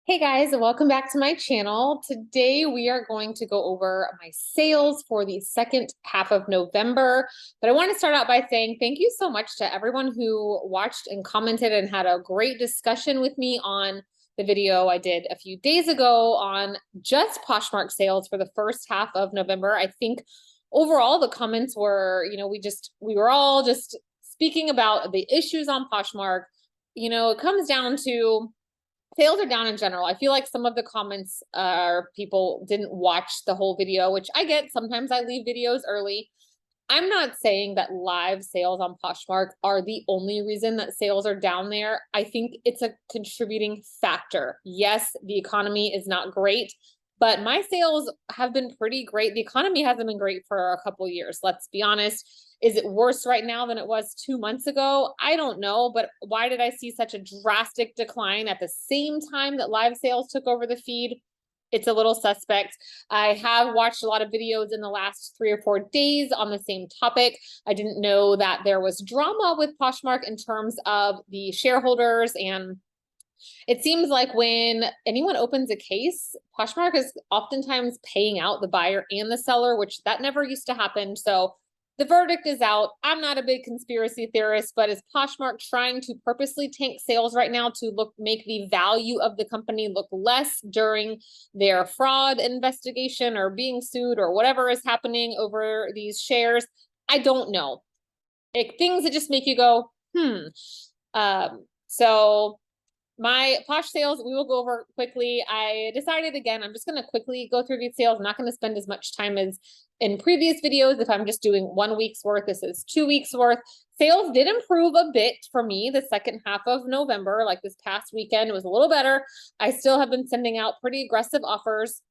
Hey guys, welcome back to my channel. Today we are going to go over my sales for the second half of November. But I want to start out by saying thank you so much to everyone who watched and commented and had a great discussion with me on the video I did a few days ago on just Poshmark sales for the first half of November. I think overall the comments were, we were all just speaking about the issues on Poshmark. It comes down to sales are down in general. I feel like some of the comments are people didn't watch the whole video, which I get. Sometimes I leave videos early. I'm not saying that live sales on Poshmark are the only reason that sales are down there. I think it's a contributing factor. Yes, the economy is not great, but my sales have been pretty great. The economy hasn't been great for a couple years. Let's be honest. Is it worse right now than it was 2 months ago? I don't know, but why did I see such a drastic decline at the same time that live sales took over the feed? It's a little suspect. I have watched a lot of videos in the last 3 or 4 days on the same topic. I didn't know that there was drama with Poshmark in terms of the shareholders, and it seems like when anyone opens a case, Poshmark is oftentimes paying out the buyer and the seller, which that never used to happen. So the verdict is out. I'm not a big conspiracy theorist, but is Poshmark trying to purposely tank sales right now to make the value of the company look less during their fraud investigation or being sued or whatever is happening over these shares? I don't know. Things that just make you go, So my Posh sales, we will go over quickly. I decided again, I'm just going to quickly go through these sales. I'm not going to spend as much time as in previous videos. If I'm just doing 1 week's worth, this is 2 weeks worth. Sales did improve a bit for me the second half of November. Like this past weekend, it was a little better. I still have been sending out pretty aggressive offers.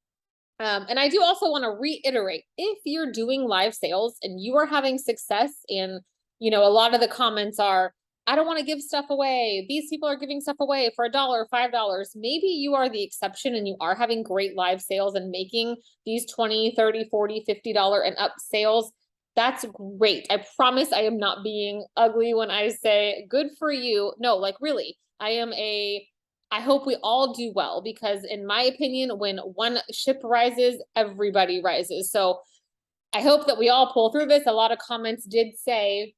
And I do also want to reiterate, if you're doing live sales and you are having success, and a lot of the comments are, I don't want to give stuff away. These people are giving stuff away for $1, $5. Maybe you are the exception and you are having great live sales and making these $20, $30, $40, $50 and up sales. That's great. I promise I am not being ugly when I say good for you. No, like really, I hope we all do well, because in my opinion, when one ship rises, everybody rises. So I hope that we all pull through this. A lot of comments did say,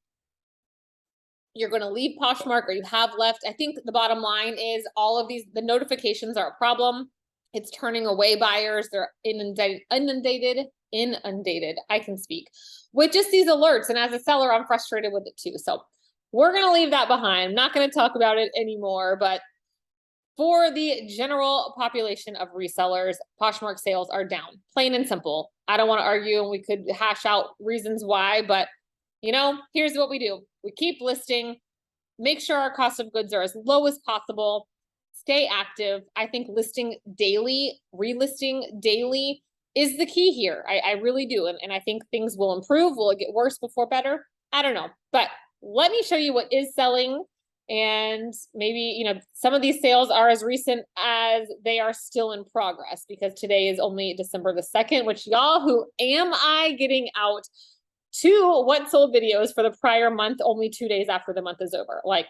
you're going to leave Poshmark, or you have left. I think the bottom line is all of the notifications are a problem. It's turning away buyers. They're inundated. I can speak with just these alerts. And as a seller, I'm frustrated with it too. So we're going to leave that behind. I'm not going to talk about it anymore, but for the general population of resellers, Poshmark sales are down, plain and simple. I don't want to argue, and we could hash out reasons why, but here's what we do. We keep listing, make sure our cost of goods are as low as possible, stay active. I think listing daily, relisting daily is the key here. I really do. And I think things will improve. Will it get worse before better? I don't know. But let me show you what is selling. And maybe, some of these sales are as recent as they are still in progress, because today is only December the 2nd, which y'all, who am I getting out 2 what sold videos for the prior month only 2 days after the month is over? Like,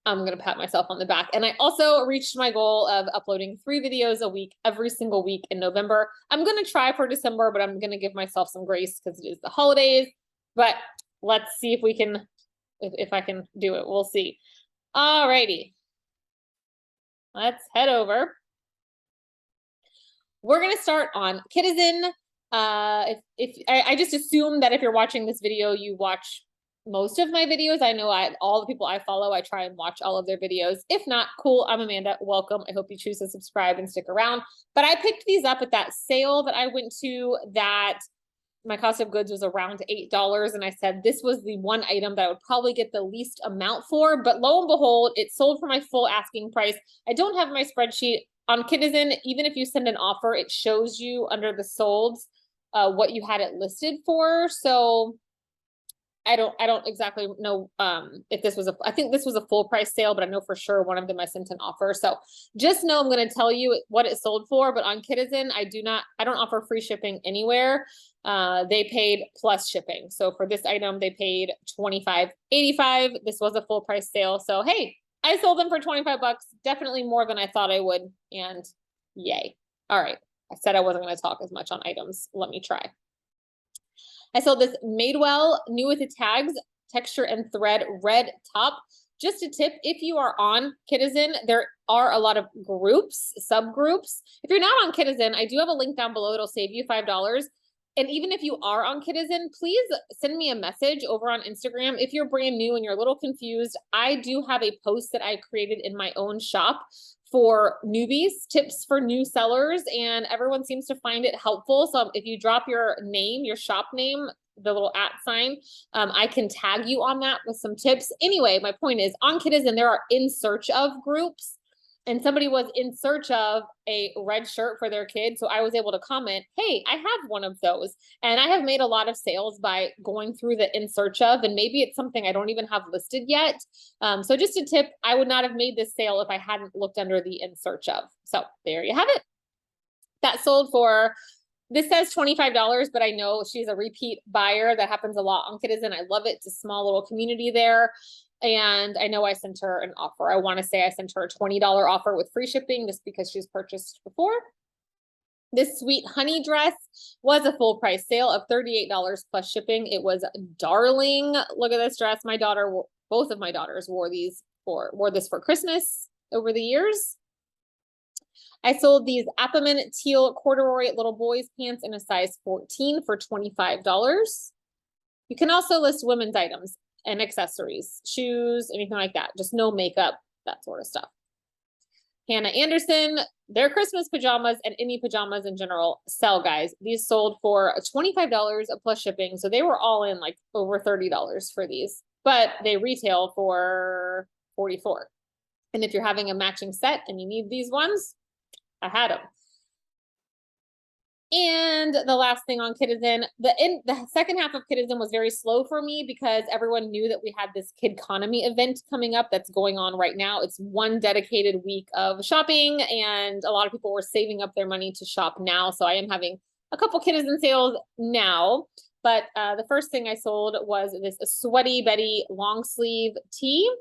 I'm going to pat myself on the back. And I also reached my goal of uploading 3 videos a week, every single week in November. I'm going to try for December, but I'm going to give myself some grace because it is the holidays. But let's see if we can, if I can do it. We'll see. Alrighty. Let's head over. We're going to start on Kidizen. If I just assume that if you're watching this video, you watch most of my videos. I know all the people I follow, I try and watch all of their videos. If not, cool. I'm Amanda. Welcome. I hope you choose to subscribe and stick around. But I picked these up at that sale that I went to, that my cost of goods was around $8. And I said, this was the one item that I would probably get the least amount for. But lo and behold, it sold for my full asking price. I don't have my spreadsheet on Kidizen. Even if you send an offer, it shows you under the solds what you had it listed for. So I don't exactly know if this was I think this was a full price sale, but I know for sure one of them I sent an offer. So just know I'm going to tell you what it sold for. But on Kidizen, I don't offer free shipping anywhere. They paid plus shipping. So for this item, they paid $25.85. This was a full price sale. So hey, I sold them for 25 bucks, definitely more than I thought I would, and yay. All right, I said I wasn't going to talk as much on items. Let me try. I sold this Madewell new with the tags, texture and thread red top. Just a tip, if you are on Kidizen, there are a lot of groups, subgroups. If you're not on Kidizen, I do have a link down below. It'll save you $5. And even if you are on Kidizen, please send me a message over on Instagram. If you're brand new and you're a little confused, I do have a post that I created in my own shop for newbies, tips for new sellers, and everyone seems to find it helpful. So if you drop your name, your shop name, the little @ sign, I can tag you on that with some tips. Anyway, my point is on Kidizen, there are in search of groups, and somebody was in search of a red shirt for their kid. So I was able to comment, hey, I have one of those. And I have made a lot of sales by going through the in search of, and maybe it's something I don't even have listed yet. So just a tip, I would not have made this sale if I hadn't looked under the in search of. So there you have it. That sold for, this says $25, but I know she's a repeat buyer. That happens a lot on Kidizen. I love it. It's a small little community there. And I know I sent her an offer. I want to say I sent her a $20 offer with free shipping just because she's purchased before. This sweet honey dress was a full price sale of $38 plus shipping. It was darling. Look at this dress. My daughter, both of my daughters wore this for Christmas over the years. I sold these Appaman teal corduroy little boys pants in a size 14 for $25. You can also list women's items and accessories, shoes, anything like that. Just no makeup, that sort of stuff. Hannah Anderson, their Christmas pajamas and any pajamas in general sell, guys. These sold for $25 plus shipping. So they were all in like over $30 for these, but they retail for $44. And if you're having a matching set and you need these ones, I had them. And the last thing on Kidizen, the second half of Kidizen was very slow for me because everyone knew that we had this Kidconomy event coming up that's going on right now. It's one dedicated week of shopping, and a lot of people were saving up their money to shop now. So I am having a couple Kidizen sales now. But the first thing I sold was this Sweaty Betty long sleeve tee.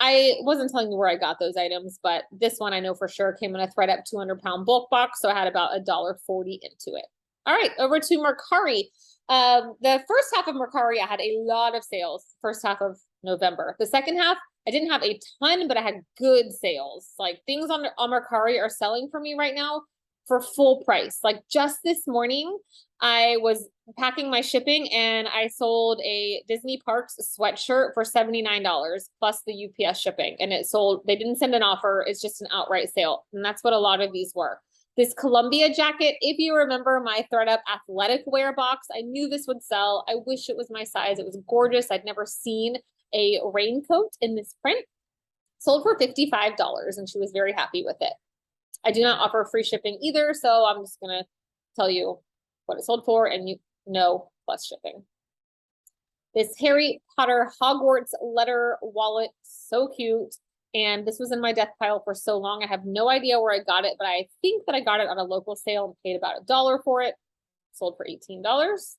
I wasn't telling you where I got those items, but this one I know for sure came in a ThredUp 200-pound bulk box, so I had about $1.40 into it. All right, over to Mercari. The first half of Mercari, I had a lot of sales, first half of November. The second half, I didn't have a ton, but I had good sales. Like things on Mercari are selling for me right now for full price. Like just this morning, I was packing my shipping and I sold a Disney Parks sweatshirt for $79 plus the UPS shipping. And it sold, they didn't send an offer. It's just an outright sale. And that's what a lot of these were. This Columbia jacket, if you remember my ThredUp athletic wear box, I knew this would sell. I wish it was my size. It was gorgeous. I'd never seen a raincoat in this print. Sold for $55 and she was very happy with it. I do not offer free shipping either, so I'm just going to tell you what it sold for, and you know plus shipping. This Harry Potter Hogwarts letter wallet, so cute. And this was in my death pile for so long. I have no idea where I got it, but I think that I got it on a local sale and paid about $1 for it. Sold for $18.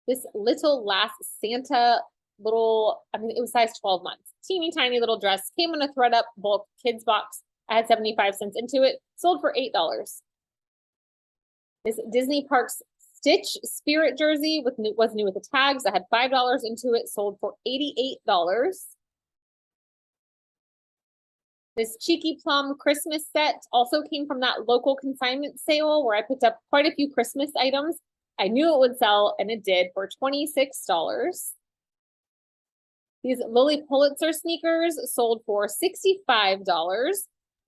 This Little Last Santa little, I mean, it was size 12 months. Teeny tiny little dress. Came in a ThredUp bulk kids box. I had 75 cents into it. Sold for $8. This Disney Parks Stitch Spirit jersey was new with the tags. I had $5 into it. Sold for $88. This Cheeky Plum Christmas set also came from that local consignment sale where I picked up quite a few Christmas items. I knew it would sell, and it did, for $26. These Lily Pulitzer sneakers sold for $65.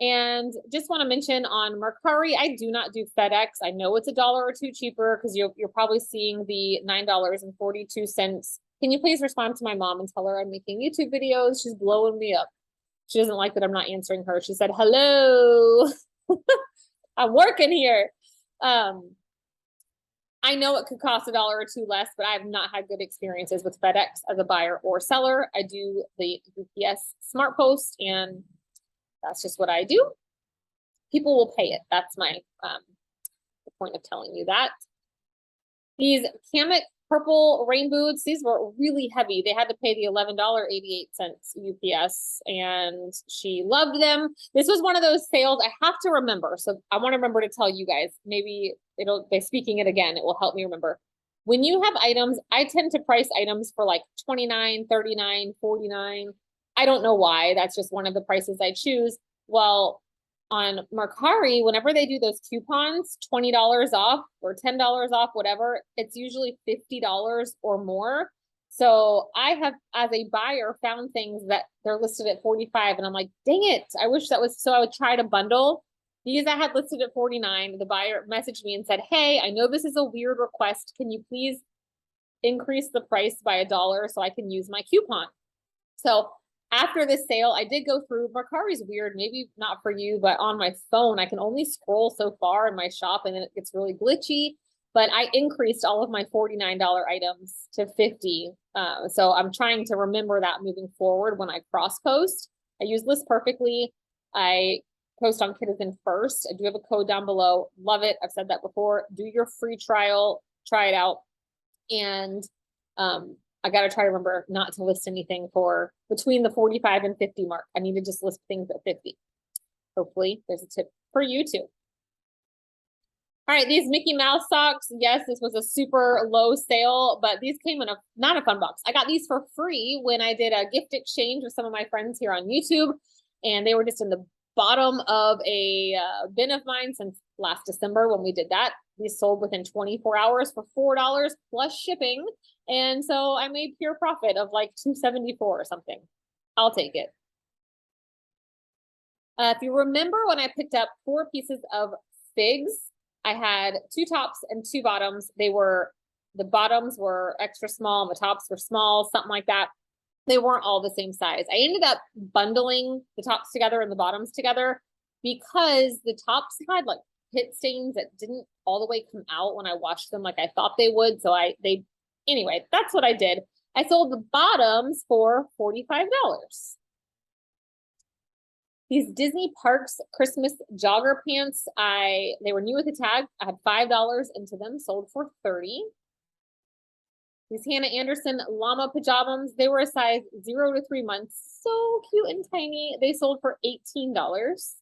And just want to mention on Mercari, I do not do FedEx. I know it's $1 or $2 cheaper because you're probably seeing the $9.42. Can you please respond to my mom and tell her I'm making YouTube videos? She's blowing me up. She doesn't like that I'm not answering her. She said, hello, I'm working here. I know it could cost $1 or $2 less, but I have not had good experiences with FedEx as a buyer or seller. I do the UPS Smart Post, and that's just what I do. People will pay it. That's my the point of telling you that. These purple rain boots. These were really heavy. They had to pay the $11.88 UPS, and she loved them. This was one of those sales I have to remember. So I want to remember to tell you guys, maybe by speaking it again, it will help me remember. When you have items, I tend to price items for like 29, 39, 49. I don't know why. That's just one of the prices I choose. Well, on Mercari, whenever they do those coupons, $20 off or $10 off, whatever, it's usually $50 or more. So I have, as a buyer, found things that they're listed at 45, and I'm like, dang it, I wish that was, so I would try to bundle. These I had listed at 49. The buyer messaged me and said, hey, I know this is a weird request. Can you please increase the price by $1 so I can use my coupon? So after this sale, I did go through. Mercari's weird, maybe not for you, but on my phone, I can only scroll so far in my shop, and then it gets really glitchy. But I increased all of my $49 items to 50. So I'm trying to remember that moving forward when I cross post. I use List Perfectly. I post on Kidizen first. I do have a code down below. Love it. I've said that before. Do your free trial. Try it out. And I got to try to remember not to list anything for between the 45 and 50 mark. I need to just list things at 50. Hopefully there's a tip for you too. All right, these Mickey Mouse socks. Yes, this was a super low sale, but these came in not a fun box. I got these for free when I did a gift exchange with some of my friends here on YouTube, and they were just in the bottom of a bin of mine since last December when we did that. These sold within 24 hours for $4 plus shipping. And so I made pure profit of like $2.74 or something. I'll take it. If you remember when I picked up 4 pieces of figs, I had 2 tops and 2 bottoms. The bottoms were extra small, and the tops were small, something like that. They weren't all the same size. I ended up bundling the tops together and the bottoms together because the tops had like pit stains that didn't all the way come out when I washed them like I thought they would. So anyway, that's what I did. I sold the bottoms for $45. These Disney Parks Christmas jogger pants, they were new with a tag. I had $5 into them, sold for $30. These Hannah Anderson llama pajamas, they were a size 0 to 3 months. So cute and tiny. They sold for $18.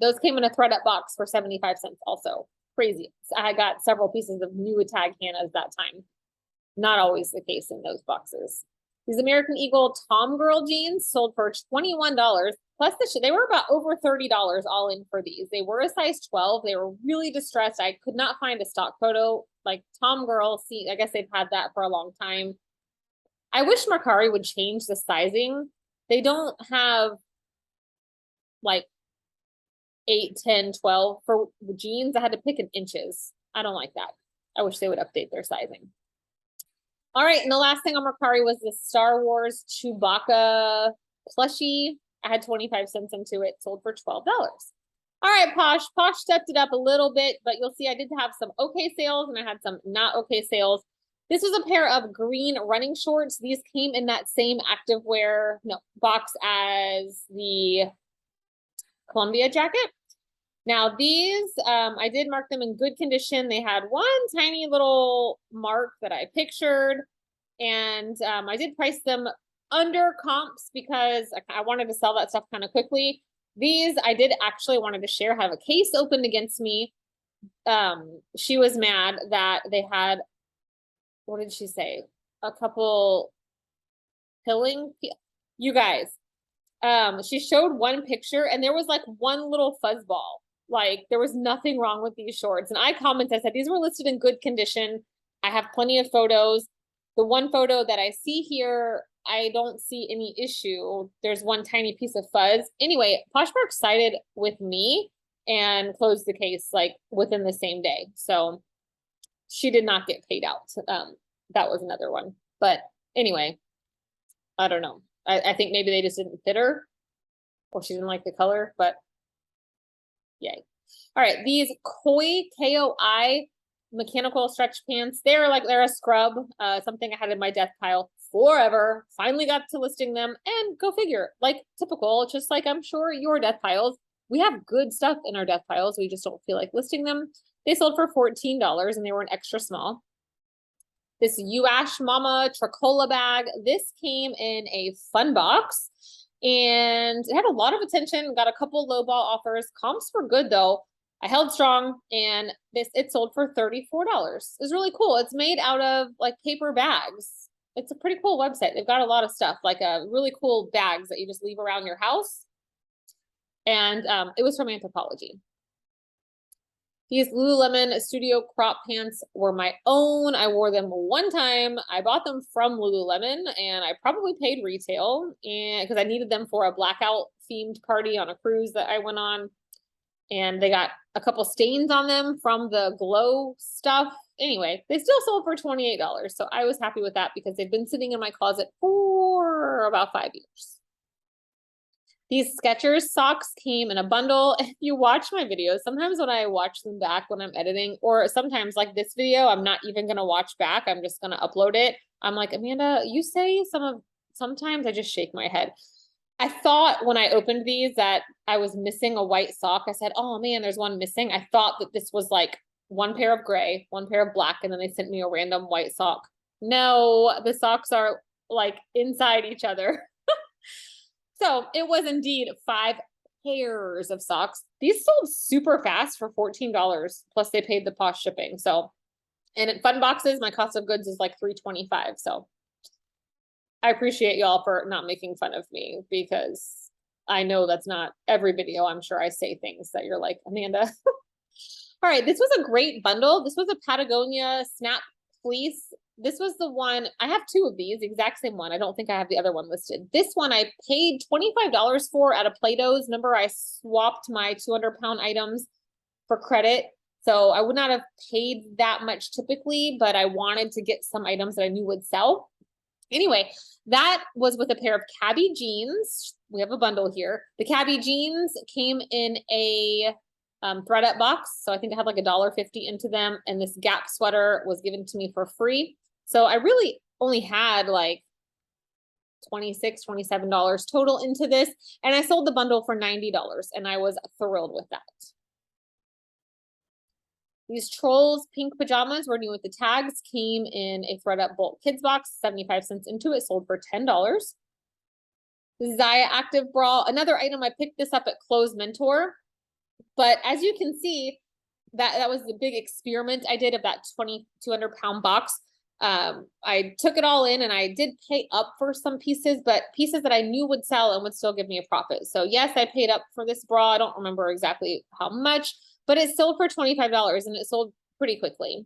Those came in a thread-up box for 75 cents also. Crazy. I got several pieces of new tag Hannahs that time. Not always the case in those boxes. These American Eagle Tom Girl jeans sold for $21. Plus they were about over $30 all in for these. They were a size 12. They were really distressed. I could not find a stock photo. Like Tom Girl, see, I guess they've had that for a long time. I wish Mercari would change the sizing. They don't have like 8, 10, 12 for jeans. I had to pick in inches. I don't like that. I wish they would update their sizing. All right, and the last thing on Mercari was the Star Wars Chewbacca plushie. I had 25 cents into it, sold for $12. All right, Posh stepped it up a little bit, but you'll see I did have some okay sales and I had some not okay sales. This was a pair of green running shorts. These came in that same activewear box as the Columbia jacket. Now these, I did mark them in good condition. They had one tiny little mark that I pictured, and I did price them under comps because I wanted to sell that stuff kind of quickly. These I did actually wanted to share, have a case opened against me. She was mad that they had, what did she say? A couple pilling, you guys. She showed one picture and there was like one little fuzz ball. Like there was nothing wrong with these shorts. And I commented, I said, these were listed in good condition. I have plenty of photos. The one photo that I see here, I don't see any issue. There's one tiny piece of fuzz. Anyway, Poshmark sided with me and closed the case like within the same day. So she did not get paid out. That was another one. But anyway, I don't know. I think maybe they just didn't fit her or she didn't like the color, but yay. All right, these Koi, K-O-I mechanical stretch pants. They're a scrub, something I had in my death pile forever. Finally got to listing them, and go figure, like typical, just like I'm sure your death piles. We have good stuff in our death piles. We just don't feel like listing them. They sold for $14 and they were an extra small. This UAsh Mama Tricola bag. This came in a fun box and it had a lot of attention, got a couple lowball offers. Comps were good though. I held strong and it sold for $34. It's really cool. It's made out of like paper bags. It's a pretty cool website. They've got a lot of stuff, like really cool bags that you just leave around your house. And it was from Anthropologie. These Lululemon Studio crop pants were my own. I wore them one time. I bought them from Lululemon and I probably paid retail and because I needed them for a blackout themed party on a cruise that I went on. And they got a couple stains on them from the glow stuff. Anyway, they still sold for $28. So I was happy with that because they've been sitting in my closet for about 5 years. These Skechers socks came in a bundle. If you watch my videos, sometimes when I watch them back when I'm editing, or sometimes like this video, I'm not even going to watch back. I'm just going to upload it. I'm like, Amanda, you say sometimes I just shake my head. I thought when I opened these that I was missing a white sock. I said, oh man, there's one missing. I thought that this was like one pair of gray, one pair of black, and then they sent me a random white sock. No, the socks are like inside each other. So it was indeed 5 pairs of socks. These sold super fast for $14, plus they paid the Posh shipping. So, and at Fun Boxes, my cost of goods is like $3.25. So I appreciate y'all for not making fun of me because I know that's not every video. I'm sure I say things that you're like, Amanda. All right, this was a great bundle. This was a Patagonia Snap Fleece. This was the one, I have 2 of these, exact same one. I don't think I have the other one listed. This one I paid $25 for at a Plato's. Remember, I swapped my 200-pound items for credit. So I would not have paid that much typically, but I wanted to get some items that I knew would sell. Anyway, that was with a pair of Cabby jeans. We have a bundle here. The Cabby jeans came in a thread-up box. So I think I had like $1.50 into them. And this Gap sweater was given to me for free. So I really only had like $26, $27 total into this. And I sold the bundle for $90 and I was thrilled with that. These Trolls pink pajamas were new with the tags, came in a thread-up bulk kids box, 75 cents into it, sold for $10. The Zaya Active Bra, another item, I picked this up at Clothes Mentor. But as you can see, that was the big experiment I did of that 200-pound box. I took it all in and I did pay up for some pieces, but pieces that I knew would sell and would still give me a profit. So yes, I paid up for this bra. I don't remember exactly how much, but it sold for $25 and it sold pretty quickly.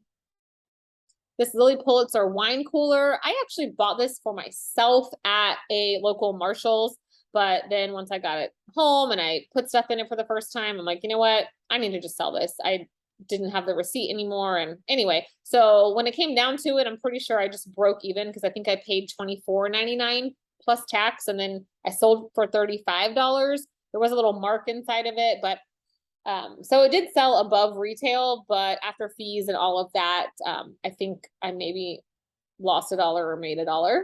This Lily Pulitzer wine cooler. I actually bought this for myself at a local Marshall's, but then once I got it home and I put stuff in it for the first time, I'm like, you know what? I need to just sell this. I didn't have the receipt anymore. And anyway, so when it came down to it, I'm pretty sure I just broke even because I think I paid $24.99 plus tax. And then I sold for $35. There was a little mark inside of it, but so it did sell above retail, but after fees and all of that, I think I maybe lost $1 or made $1.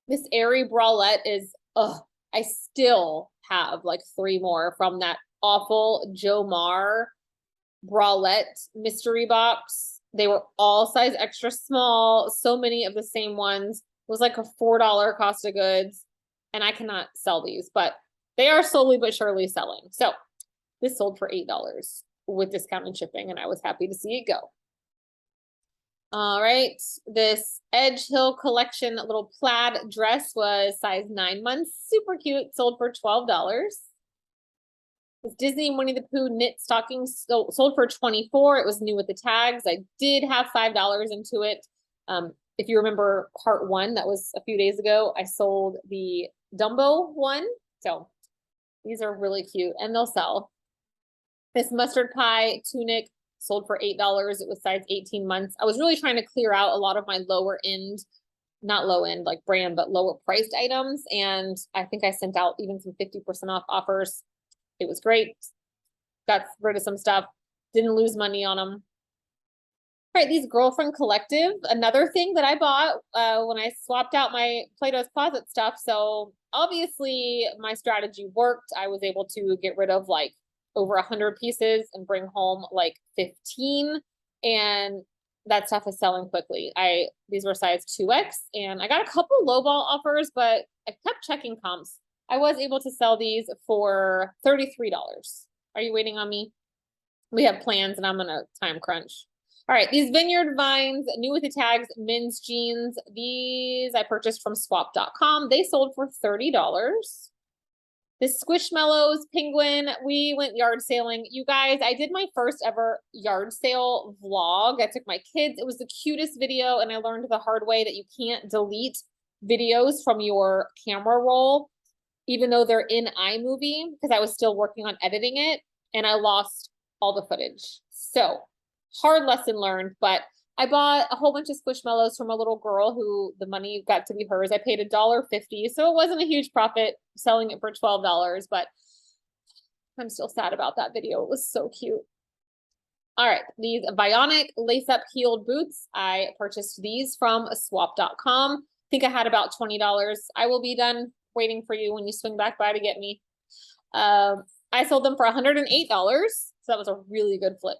This Aerie bralette is, I still have like 3 more from that awful Joe Mar bralette mystery box. They were all size extra small, so many of the same ones. It was like a $4 cost of goods, and I cannot sell these, but they are slowly but surely selling. So this sold for $8 with discount and shipping, and I was happy to see it go. All right, this Edge Hill Collection little plaid dress was size 9 months, super cute, sold for $12. This Disney Winnie the Pooh knit stocking sold for $24. It was new with the tags. I did have $5 into it. If you remember part 1, that was a few days ago, I sold the Dumbo one. So these are really cute and they'll sell. This mustard pie tunic sold for $8. It was size 18 months. I was really trying to clear out a lot of my lower end, not low end like brand, but lower priced items. And I think I sent out even some 50% off offers. It was great. Got rid of some stuff. Didn't lose money on them. All right, these Girlfriend Collective, another thing that I bought when I swapped out my Plato's Closet stuff. So obviously my strategy worked. I was able to get rid of like over 100 pieces and bring home like 15. And that stuff is selling quickly. These were size 2X and I got a couple lowball offers, but I kept checking comps. I was able to sell these for $33. Are you waiting on me? We have plans and I'm on a time crunch. All right, these Vineyard Vines, new with the tags, men's jeans. These I purchased from swap.com. They sold for $30. This Squishmallows Penguin, we went yard sailing. You guys, I did my first ever yard sale vlog. I took my kids. It was the cutest video, and I learned the hard way that you can't delete videos from your camera roll, even though they're in iMovie, because I was still working on editing it, and I lost all the footage. So, hard lesson learned, but I bought a whole bunch of Squishmallows from a little girl who the money got to be hers. I paid $1.50, so it wasn't a huge profit selling it for $12, but I'm still sad about that video. It was so cute. All right, these Bionic lace-up heeled boots. I purchased these from swap.com. I think I had about $20. I will be done waiting for you when you swing back by to get me. I sold them for $108, so that was a really good flip.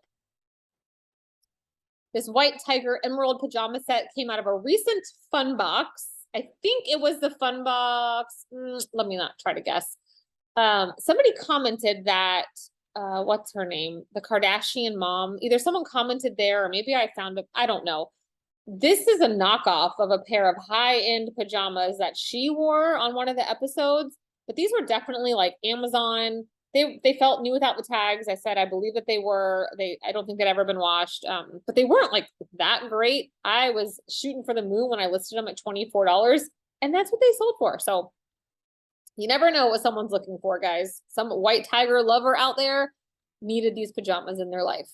This White Tiger Emerald pajama set came out of a recent fun box. I think it was the fun box. Let me not try to guess. Somebody commented that, what's her name? The Kardashian mom. Either someone commented there or maybe I found it. I don't know. This is a knockoff of a pair of high-end pajamas that she wore on one of the episodes. But these were definitely like Amazon. They felt new without the tags. I said I believe that I don't think they'd ever been washed. But they weren't like that great. I was shooting for the moon when I listed them at $24, and that's what they sold for. So you never know what someone's looking for, guys. Some white tiger lover out there needed these pajamas in their life.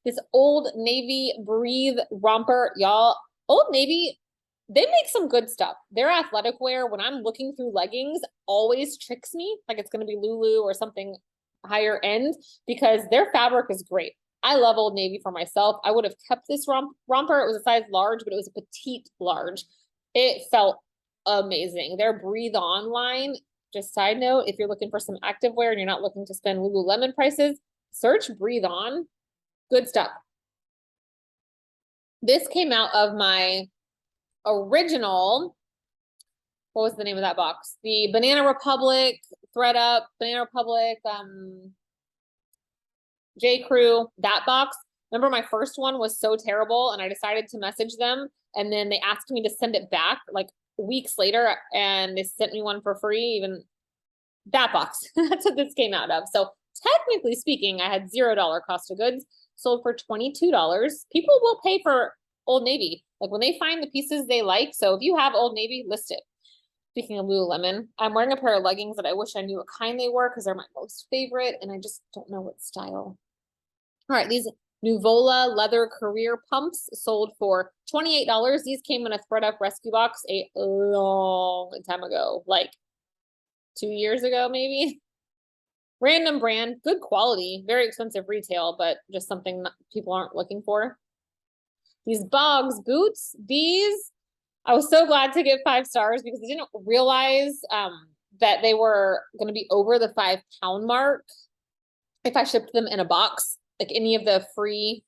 This Old Navy Breathe romper, y'all. Old Navy, they make some good stuff. Their athletic wear, when I'm looking through leggings, always tricks me. Like it's going to be Lulu or something higher end because their fabric is great. I love Old Navy for myself. I would have kept this romper. It was a size large, but it was a petite large. It felt amazing. Their Breathe On line, just side note, if you're looking for some active wear and you're not looking to spend Lululemon prices, search Breathe On. Good stuff. This came out of my original, what was the name of that box? The Banana Republic, ThredUp, Banana Republic, J. Crew, that box. Remember my first one was so terrible and I decided to message them and then they asked me to send it back like weeks later and they sent me one for free, even that box. That's what this came out of. So technically speaking, I had $0 cost of goods, sold for $22. People will pay for Old Navy, like when they find the pieces they like. So if you have Old Navy, list it. Speaking of Lululemon, I'm wearing a pair of leggings that I wish I knew what kind they were because they're my most favorite and I just don't know what style. All right, these Nuvola leather career pumps sold for $28. These came in a ThredUp rescue box a long time ago, like 2 years ago, maybe. Random brand, good quality, very expensive retail, but just something that people aren't looking for. These Boggs boots, these, I was so glad to get 5 stars because I didn't realize that they were going to be over the 5-pound mark if I shipped them in a box, like any of the free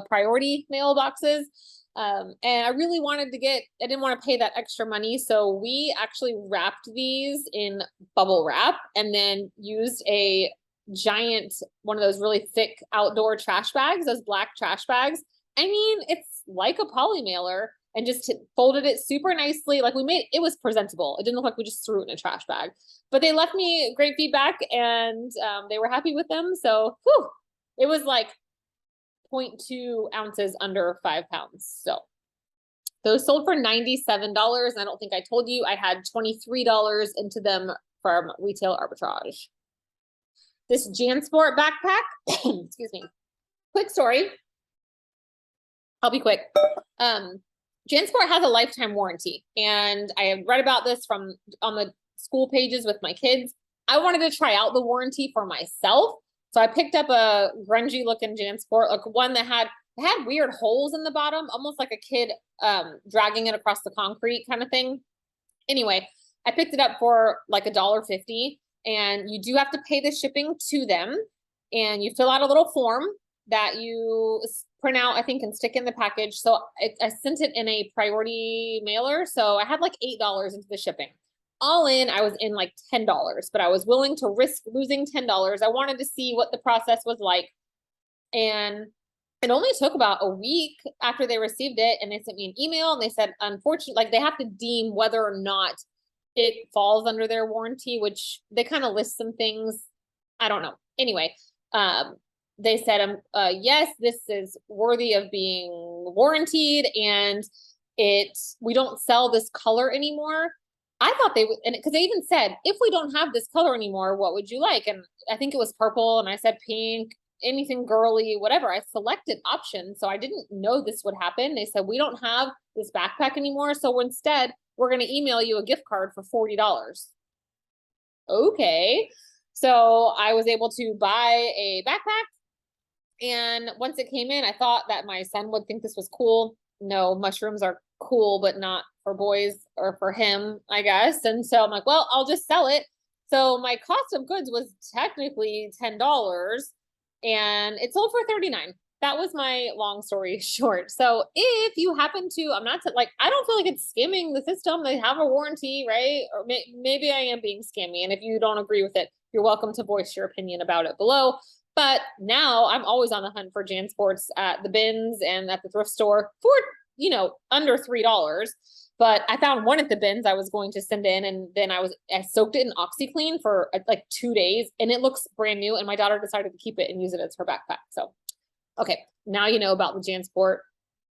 priority mail boxes. And I really wanted to I didn't want to pay that extra money. So we actually wrapped these in bubble wrap and then used a giant, one of those really thick outdoor trash bags, those black trash bags. I mean, it's like a poly mailer and just folded it super nicely. Like it was presentable. It didn't look like we just threw it in a trash bag, but they left me great feedback and they were happy with them. So whew, it was like 0.2 ounces under 5 pounds. So those sold for $97. And I don't think I told you I had $23 into them from retail arbitrage. This JanSport backpack, excuse me, quick story. I'll be quick. JanSport has a lifetime warranty and I have read about this on the school pages with my kids. I wanted to try out the warranty for myself. So I picked up a grungy looking JanSport, like one that had weird holes in the bottom, almost like a kid dragging it across the concrete kind of thing. Anyway, I picked it up for like $1.50 and you do have to pay the shipping to them and you fill out a little form that you print out, I think, and stick in the package. So I sent it in a priority mailer. So I had like $8 into the shipping. All in, I was in like $10, but I was willing to risk losing $10. I wanted to see what the process was like. And it only took about a week after they received it, and they sent me an email and they said, unfortunately, like they have to deem whether or not it falls under their warranty, which they kind of list some things. I don't know. Anyway, they said, yes, this is worthy of being warranted, and we don't sell this color anymore. I thought they would, and because they even said, if we don't have this color anymore, what would you like? And I think it was purple, and I said pink, anything girly, whatever. I selected options, so I didn't know this would happen. They said, we don't have this backpack anymore, so instead, we're going to email you a gift card for $40. Okay. So I was able to buy a backpack. And once it came in, I thought that my son would think this was cool. No, mushrooms are cool, but not for boys or for him, I guess. And so I'm like, well, I'll just sell it. So my cost of goods was technically $10, and it sold for $39. That was my long story short. So if you happen to, I'm not like, I don't feel like it's scamming the system. They have a warranty, right? Or maybe I am being scammy. And if you don't agree with it, you're welcome to voice your opinion about it below. But now I'm always on the hunt for JanSports at the bins and at the thrift store for, under $3. But I found one at the bins I was going to send in, and then I soaked it in OxyClean for like 2 days, and it looks brand new. And my daughter decided to keep it and use it as her backpack. So, okay, now you know about the JanSport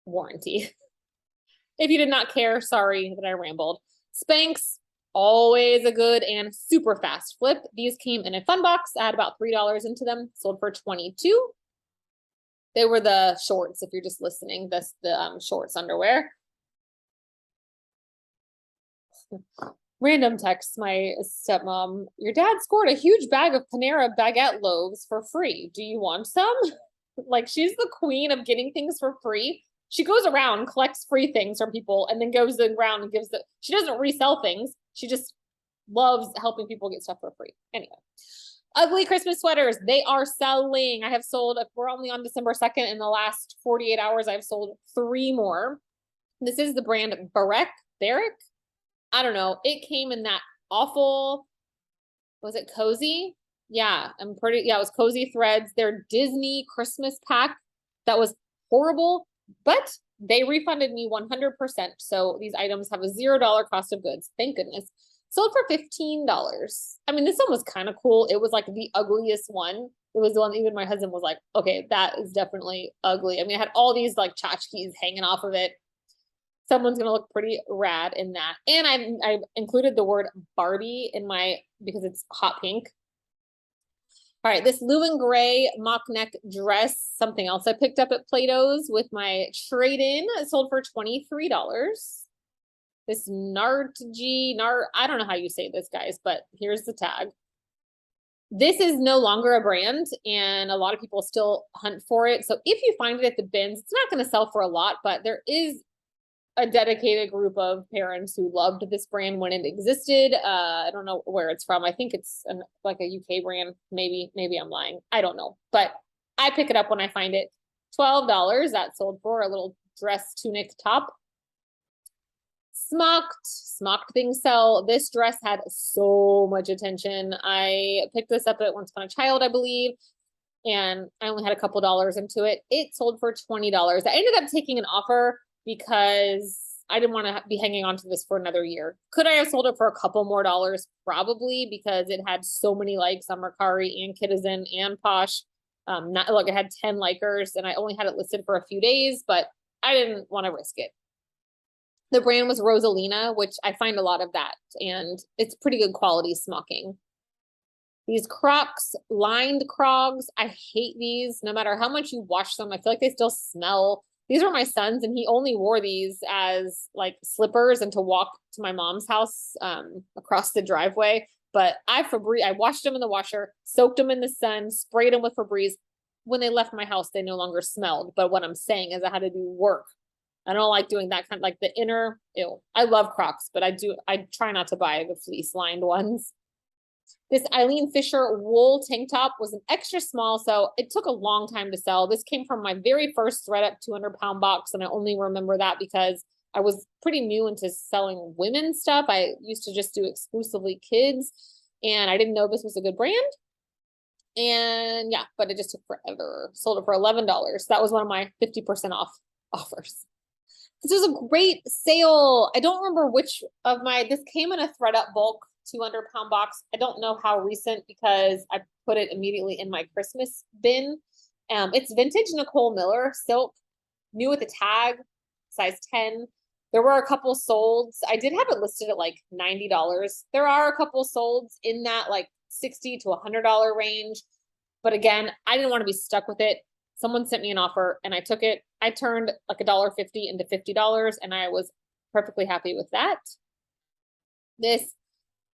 warranty. If you did not care, sorry that I rambled. Spanx, always a good and super fast flip. These came in a fun box. I had about $3 into them, sold for $22. They were the shorts, if you're just listening, the shorts underwear. Random text, my stepmom, your dad scored a huge bag of Panera baguette loaves for free. Do you want some? Like, she's the queen of getting things for free. She goes around, collects free things from people, and then goes around and she doesn't resell things. She just loves helping people get stuff for free. Anyway, ugly Christmas sweaters, they are selling. I have sold, we're only on December 2nd. In the last 48 hours, I've sold 3 more. This is the brand Barrick. I don't know. It came in that awful, was it cozy? Yeah, it was cozy threads. Their Disney Christmas pack that was horrible, but they refunded me 100%. So these items have a $0 cost of goods. Thank goodness. Sold for $15. I mean, this one was kind of cool. It was like the ugliest one. It was the one even my husband was like, okay, that is definitely ugly. I mean, I had all these like tchotchkes hanging off of it. Someone's going to look pretty rad in that. And I included the word Barbie in because it's hot pink. All right, this Lewin Gray mock neck dress, something else I picked up at Plato's with my trade-in. It sold for $23. This I don't know how you say this, guys, but here's the tag. This is no longer a brand, and a lot of people still hunt for it. So if you find it at the bins, it's not going to sell for a lot, but there is a dedicated group of parents who loved this brand when it existed. I don't know where it's from. I think it's like a UK brand. Maybe I'm lying. I don't know, but I pick it up when I find it. $12. That sold for a little dress tunic top. Smocked things sell. This dress had so much attention. I picked this up at Once Upon a Child, I believe, and I only had a couple dollars into it. It sold for $20. I ended up taking an offer because I didn't want to be hanging on to this for another year. Could I have sold it for a couple more dollars? Probably, because it had so many likes on Mercari and Kidizen and Posh. It had 10 likers, and I only had it listed for a few days, but I didn't want to risk it. The brand was Rosalina, which I find a lot of that, and it's pretty good quality smocking. These Crocs, lined Crocs, I hate these. No matter how much you wash them, I feel like they still smell. These are my son's, and he only wore these as like slippers and to walk to my mom's house across the driveway. But I washed them in the washer, soaked them in the sun, sprayed them with Febreze. When they left my house, they no longer smelled. But what I'm saying is I had to do work. I don't like doing that kind of like the inner, ew. I love Crocs, but I try not to buy the fleece lined ones. This Eileen Fisher wool tank top was an extra small, so it took a long time to sell. This came from my very first ThredUp 200-pound box, and I only remember that because I was pretty new into selling women's stuff. I used to just do exclusively kids, and I didn't know this was a good brand. And yeah, but it just took forever. Sold it for $11. That was one of my 50% off offers. This was a great sale. I don't remember which of this came in a ThredUp bulk 200-pound box. I don't know how recent because I put it immediately in my Christmas bin. It's vintage Nicole Miller silk, new with the tag, size 10. There were a couple solds. I did have it listed at like $90. There are a couple solds in that like $60 to $100 range. But again, I didn't want to be stuck with it. Someone sent me an offer and I took it. I turned like $1.50 into $50 and I was perfectly happy with that. This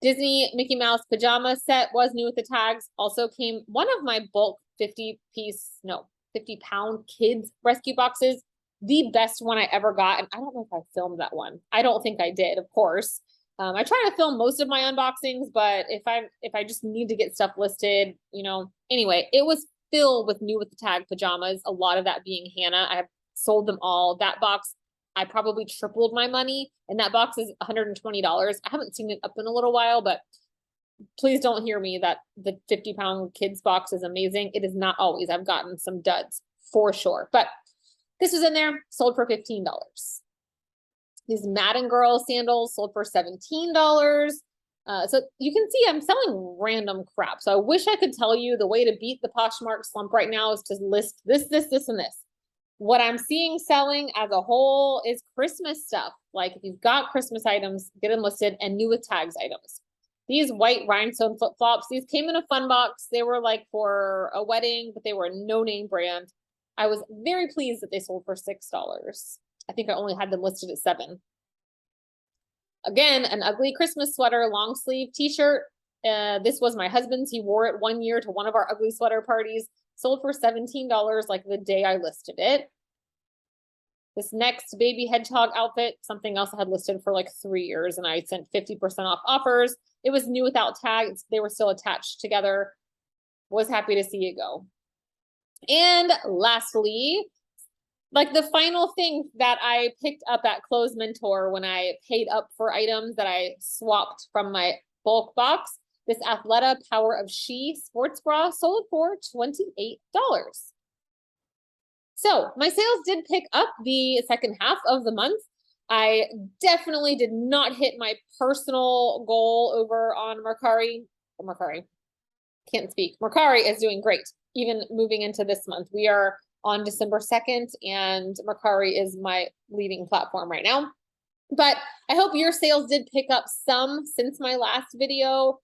Disney Mickey Mouse pajama set was new with the tags. Also came one of my bulk 50-pound kids rescue boxes. The best one I ever got. And I don't know if I filmed that one. I don't think I did, of course. I try to film most of my unboxings, but if I just need to get stuff listed, anyway, it was filled with new with the tag pajamas. A lot of that being Hannah. I have sold them all. That box, I probably tripled my money, and that box is $120. I haven't seen it up in a little while, but please don't hear me that the 50-pound kids box is amazing. It is not always. I've gotten some duds for sure, but this was in there, sold for $15. These Madden Girl sandals sold for $17. So you can see I'm selling random crap. So I wish I could tell you the way to beat the Poshmark slump right now is to list this, and this. What I'm seeing selling as a whole is Christmas stuff. Like if you've got Christmas items, get them listed, and new with tags items. These white rhinestone flip-flops, these came in a fun box. They were like for a wedding, but they were a no-name brand. I was very pleased that they sold for $6. I think I only had them listed at $7. Again, an ugly Christmas sweater, long sleeve t-shirt. This was my husband's. He wore it one year to one of our ugly sweater parties. Sold for $17 like the day I listed it. This next baby hedgehog outfit, something else I had listed for like 3 years, and I sent 50% off offers. It was new without tags. They were still attached together. Was happy to see it go. And lastly, like the final thing that I picked up at Clothes Mentor when I paid up for items that I swapped from my bulk box, this Athleta Power of She sports bra sold for $28. So my sales did pick up the second half of the month. I definitely did not hit my personal goal over on Mercari. Can't speak. Mercari is doing great, even moving into this month. We are on December 2nd, and Mercari is my leading platform right now. But I hope your sales did pick up some since my last video.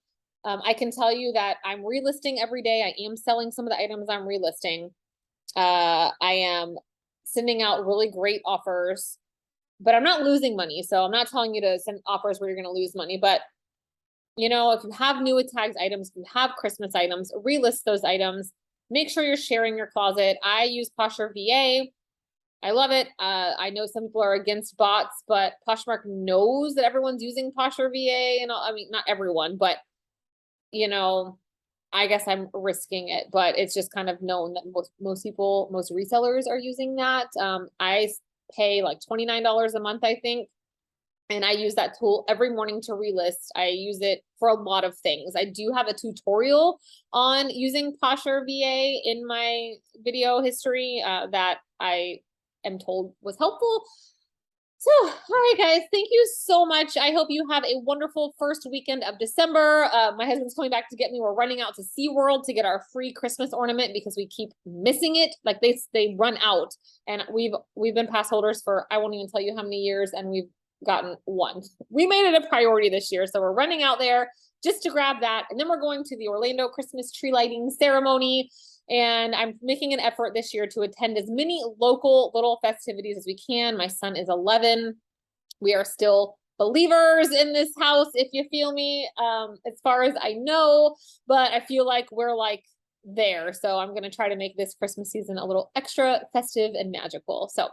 I can tell you that I'm relisting every day. I am selling some of the items I'm relisting. I am sending out really great offers, but I'm not losing money. So I'm not telling you to send offers where you're going to lose money. But, if you have new with tags items, if you have Christmas items, relist those items. Make sure you're sharing your closet. I use PosherVA. I love it. I know some people are against bots, but Poshmark knows that everyone's using PosherVA, and I mean, not everyone, but I guess I'm risking it, but it's just kind of known that most resellers are using that. I pay like $29 a month, I think. And I use that tool every morning to relist. I use it for a lot of things. I do have a tutorial on using PosherVA in my video history that I am told was helpful. So, all right, guys, thank you so much. I hope you have a wonderful first weekend of December. My husband's coming back to get me. We're running out to SeaWorld to get our free Christmas ornament because we keep missing it. Like they run out, and we've been pass holders for, I won't even tell you how many years, and we've gotten one. We made it a priority this year, so we're running out there just to grab that. And then we're going to the Orlando Christmas tree lighting ceremony. And I'm making an effort this year to attend as many local little festivities as we can. My son is 11. We are still believers in this house, if you feel me, as far as I know, but I feel like we're like there. So I'm going to try to make this Christmas season a little extra festive and magical. So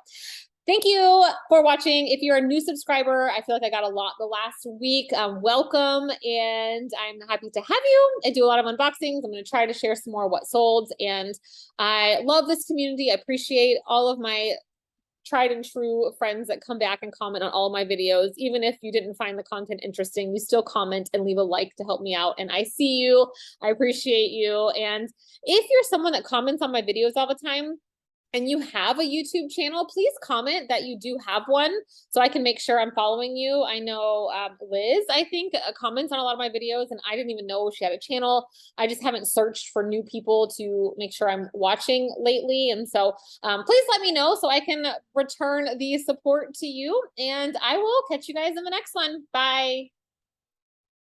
Thank you for watching. If you're a new subscriber, I feel like I got a lot the last week. Welcome, and I'm happy to have you. I do a lot of unboxings. I'm going to try to share some more what sold, and I love this community. I appreciate all of my tried and true friends that come back and comment on all of my videos. Even if you didn't find the content interesting, you still comment and leave a like to help me out. And I see you. I appreciate you. And if you're someone that comments on my videos all the time, and you have a YouTube channel, please comment that you do have one so I can make sure I'm following you. I know Liz, I think, comments on a lot of my videos, and I didn't even know she had a channel. I just haven't searched for new people to make sure I'm watching lately. And so please let me know so I can return the support to you. And I will catch you guys in the next one. Bye.